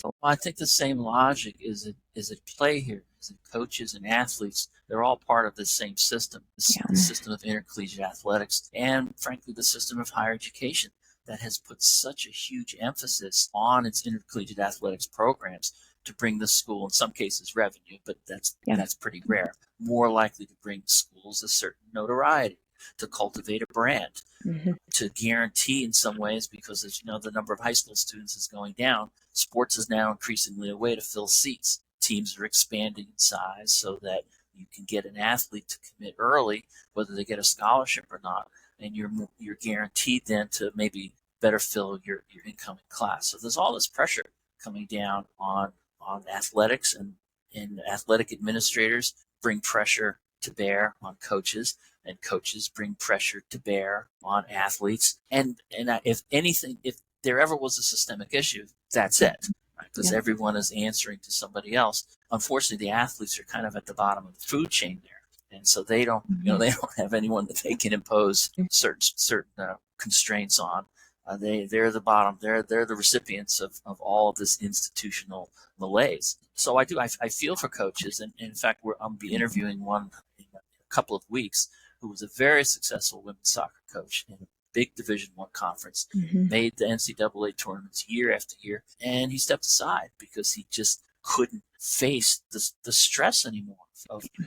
Well, I think the same logic is at play here. Is that coaches and athletes, they're all part of the same system, the system of intercollegiate athletics, and frankly, the system of higher education that has put such a huge emphasis on its intercollegiate athletics programs to bring the school, in some cases, revenue, but that's pretty rare, more likely to bring schools a certain notoriety, to cultivate a brand, to guarantee in some ways, because as you know, the number of high school students is going down. Sports is now increasingly a way to fill seats. Teams are expanding in size so that you can get an athlete to commit early, whether they get a scholarship or not, and you're guaranteed then to maybe better fill your incoming class. So there's all this pressure coming down on athletics, and athletic administrators bring pressure to bear on coaches, and coaches bring pressure to bear on athletes. And if anything, if there ever was a systemic issue, that's it, right? Because everyone is answering to somebody else. Unfortunately, the athletes are kind of at the bottom of the food chain there, and so they don't, they don't have anyone that they can impose certain constraints on. They're the bottom. They're the recipients of all of this institutional malaise. So I feel for coaches, and in fact, I'll be interviewing one in a couple of weeks who was a very successful women's soccer coach in a big Division I conference, made the NCAA tournaments year after year, and he stepped aside because he just couldn't face the stress anymore.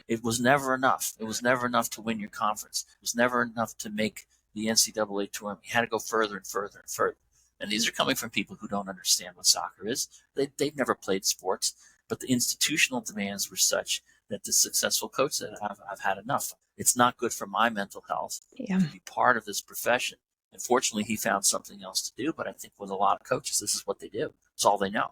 It was never enough. It was never enough to win your conference. It was never enough to make the NCAA tournament. You had to go further and further and further. And these are coming from people who don't understand what soccer is. They've never played sports, but the institutional demands were such that the successful coach said, I've had enough. It's not good for my mental health to be part of this profession. And fortunately, he found something else to do. But I think with a lot of coaches, this is what they do. It's all they know.